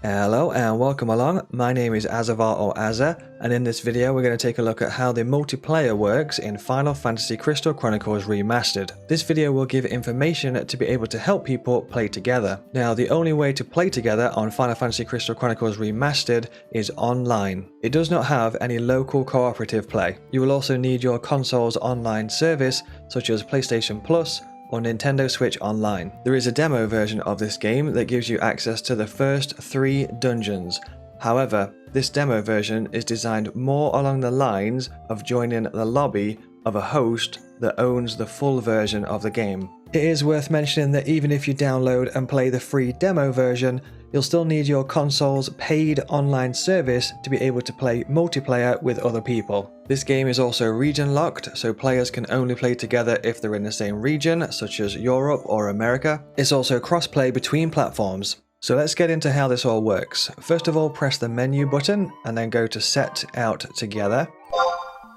Hello and welcome along. My name is Azzavhar or Azza, and in this video we're going to take a look at how the multiplayer works in Final Fantasy Crystal Chronicles Remastered. This video will give information to be able to help people play together. Now, the only way to play together on Final Fantasy Crystal Chronicles Remastered is online. It does not have any local cooperative play. You will also need your console's online service such as PlayStation Plus or Nintendo Switch Online. There is a demo version of this game that gives you access to the first 3 dungeons. However, this demo version is designed more along the lines of joining the lobby of a host that owns the full version of the game. It is worth mentioning that even if you download and play the free demo version, you'll still need your console's paid online service to be able to play multiplayer with other people. This game is also region locked, so players can only play together if they're in the same region, such as Europe or America. It's also cross-play between platforms. So let's get into how this all works. First of all, press the menu button and then go to Set Out Together.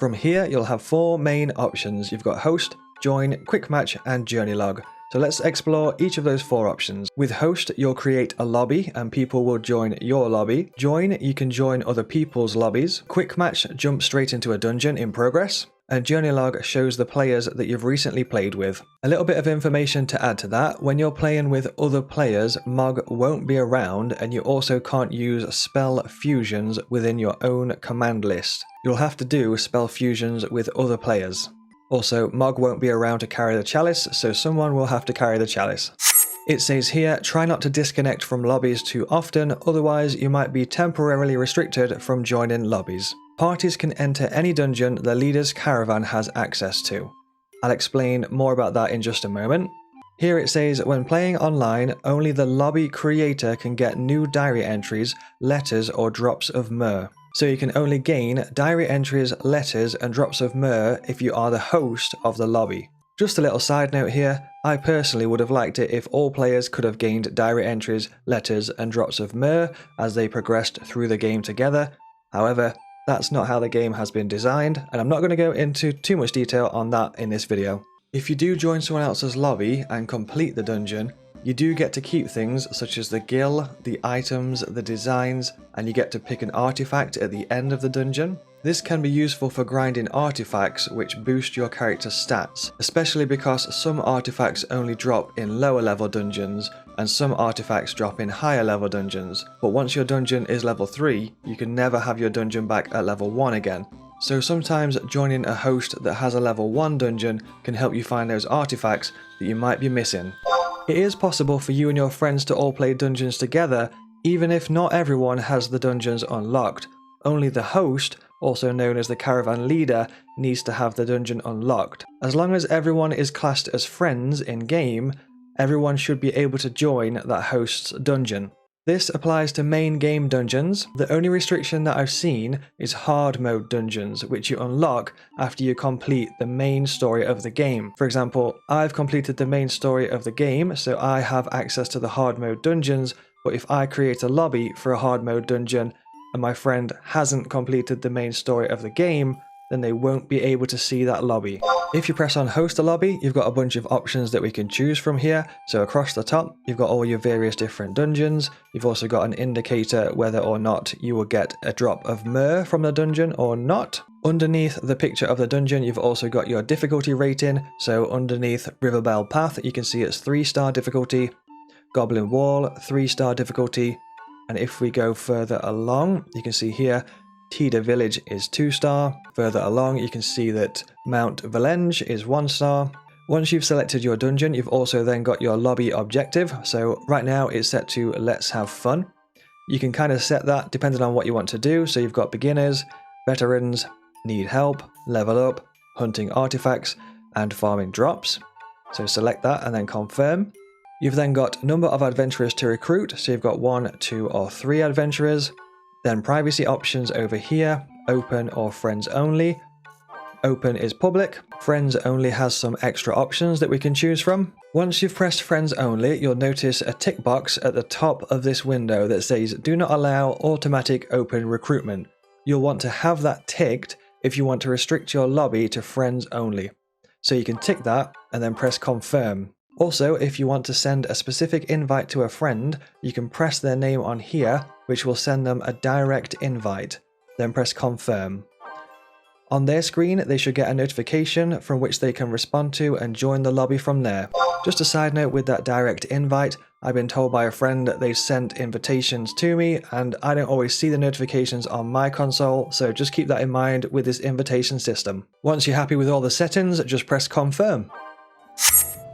From here, you'll have 4 main options. You've got Host, Join, Quick Match, and Journey Log. So let's explore each of those 4 options. With Host, you'll create a lobby and people will join your lobby. Join, you can join other people's lobbies. Quick Match jumps straight into a dungeon in progress. And Journey Log shows the players that you've recently played with. A little bit of information to add to that: when you're playing with other players, Mog won't be around, and you also can't use spell fusions within your own command list. You'll have to do spell fusions with other players. Also, Mog won't be around to carry the chalice, so someone will have to carry the chalice. It says here, try not to disconnect from lobbies too often, otherwise you might be temporarily restricted from joining lobbies. Parties can enter any dungeon the leader's caravan has access to. I'll explain more about that in just a moment. Here it says, when playing online, only the lobby creator can get new diary entries, letters, or drops of myrrh. So you can only gain diary entries, letters, and drops of myrrh if you are the host of the lobby. Just a little side note here, I personally would have liked it if all players could have gained diary entries, letters, and drops of myrrh as they progressed through the game together. However, that's not how the game has been designed, and I'm not going to go into too much detail on that in this video. If you do join someone else's lobby and complete the dungeon, you do get to keep things such as the gil, the items, the designs, and you get to pick an artifact at the end of the dungeon. This can be useful for grinding artifacts which boost your character's stats, especially because some artifacts only drop in lower level dungeons and some artifacts drop in higher level dungeons. But once your dungeon is level 3, you can never have your dungeon back at level 1 again. So sometimes joining a host that has a level 1 dungeon can help you find those artifacts that you might be missing. It is possible for you and your friends to all play dungeons together, even if not everyone has the dungeons unlocked. Only the host, also known as the caravan leader, needs to have the dungeon unlocked. As long as everyone is classed as friends in-game, everyone should be able to join that host's dungeon. This applies to main game dungeons. The only restriction that I've seen is hard mode dungeons, which you unlock after you complete the main story of the game. For example, I've completed the main story of the game, so I have access to the hard mode dungeons, but if I create a lobby for a hard mode dungeon and my friend hasn't completed the main story of the game, then they won't be able to see that lobby. If you press on host a lobby, you've got a bunch of options that we can choose from here. So across the top, you've got all your various different dungeons. You've also got an indicator whether or not you will get a drop of myrrh from the dungeon or not. Underneath the picture of the dungeon, you've also got your difficulty rating. So underneath Riverbell Path, you can see it's 3-star difficulty. Goblin Wall, 3-star difficulty. And if we go further along, you can see here, Tida Village is 2-star. Further along, you can see that Mount Valenge is 1-star. Once you've selected your dungeon, you've also then got your lobby objective. So right now it's set to Let's Have Fun. You can kind of set that depending on what you want to do. So you've got beginners, veterans, need help, level up, hunting artifacts, and farming drops. So select that and then confirm. You've then got number of adventurers to recruit. So you've got 1, 2, or 3 adventurers. Then privacy options over here, open or friends only. Open is public, friends only has some extra options that we can choose from. Once you've pressed friends only, you'll notice a tick box at the top of this window that says do not allow automatic open recruitment. You'll want to have that ticked if you want to restrict your lobby to friends only. So you can tick that and then press confirm. Also, if you want to send a specific invite to a friend, you can press their name on here, which will send them a direct invite. Then press confirm. On their screen, they should get a notification from which they can respond to and join the lobby from there. Just a side note with that direct invite, I've been told by a friend that they've sent invitations to me and I don't always see the notifications on my console, so just keep that in mind with this invitation system. Once you're happy with all the settings, just press confirm.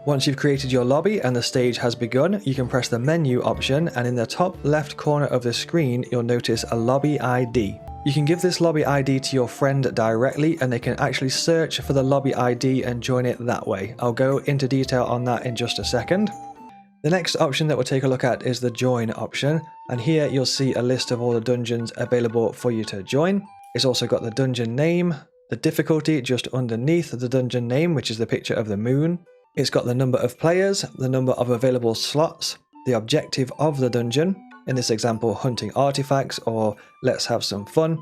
Once you've created your lobby and the stage has begun, you can press the menu option, and in the top left corner of the screen you'll notice a lobby ID. You can give this lobby ID to your friend directly and they can actually search for the lobby ID and join it that way. I'll go into detail on that in just a second. The next option that we'll take a look at is the join option, and here you'll see a list of all the dungeons available for you to join. It's also got the dungeon name, the difficulty just underneath the dungeon name, which is the picture of the moon. It's got the number of players, the number of available slots, the objective of the dungeon, in this example hunting artifacts or let's have some fun.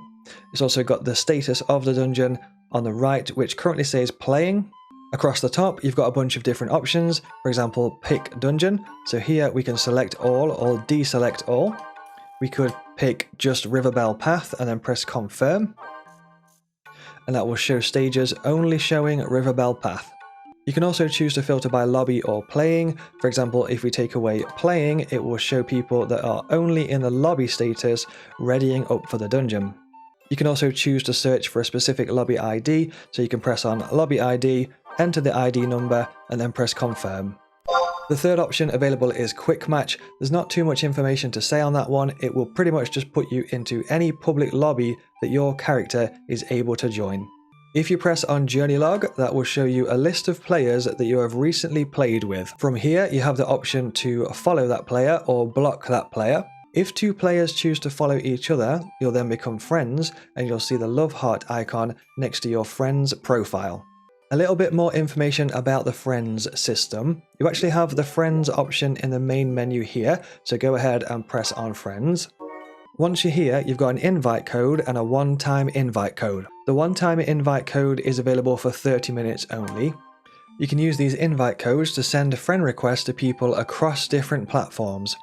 It's also got the status of the dungeon on the right, which currently says playing. Across the top you've got a bunch of different options, for example pick dungeon, so here we can select all or deselect all. We could pick just Riverbell Path and then press confirm, and that will show stages only showing Riverbell Path. You can also choose to filter by lobby or playing. For example, if we take away playing, it will show people that are only in the lobby status readying up for the dungeon. You can also choose to search for a specific lobby ID, so you can press on lobby ID, enter the ID number, and then press confirm. The third option available is quick match. There's not too much information to say on that one. It will pretty much just put you into any public lobby that your character is able to join. If you press on Journey Log, that will show you a list of players that you have recently played with. From here, you have the option to follow that player or block that player. If two players choose to follow each other, you'll then become friends and you'll see the love heart icon next to your friend's profile. A little bit more information about the friends system. You actually have the friends option in the main menu here, so go ahead and press on friends. Once you're here, you've got an invite code and a one-time invite code. The one-time invite code is available for 30 minutes only. You can use these invite codes to send friend requests to people across different platforms.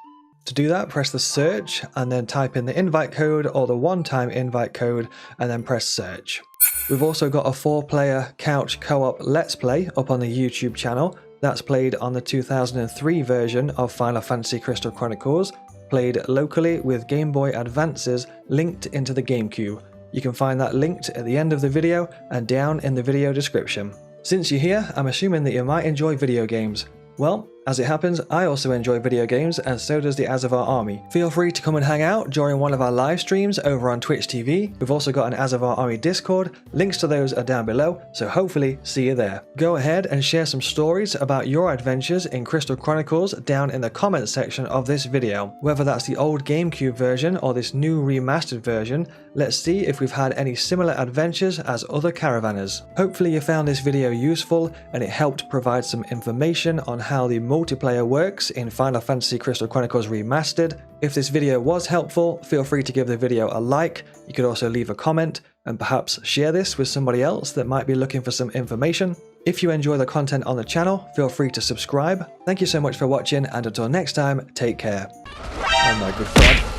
To do that, press the search and then type in the invite code or the one-time invite code and then press search. We've also got a 4-player couch co-op Let's Play up on the YouTube channel. That's played on the 2003 version of Final Fantasy Crystal Chronicles, played locally with Game Boy Advances linked into the GameCube. You can find that linked at the end of the video and down in the video description. Since you're here, I'm assuming that you might enjoy video games. Well, as it happens, I also enjoy video games, and so does the Azzavhar army. Feel free to come and hang out during one of our live streams over on Twitch TV. We've also got an Azzavhar army Discord. Links to those are down below, so hopefully see you there. Go ahead and share some stories about your adventures in Crystal Chronicles down in the comments section of this video. Whether that's the old GameCube version or this new remastered version, let's see if we've had any similar adventures as other caravanners. Hopefully you found this video useful and it helped provide some information on how the multiplayer works in Final Fantasy Crystal Chronicles Remastered. If this video was helpful, feel free to give the video a like. You could also leave a comment and perhaps share this with somebody else that might be looking for some information. If you enjoy the content on the channel, feel free to subscribe. Thank you so much for watching, and until next time, take care. Oh my good friend.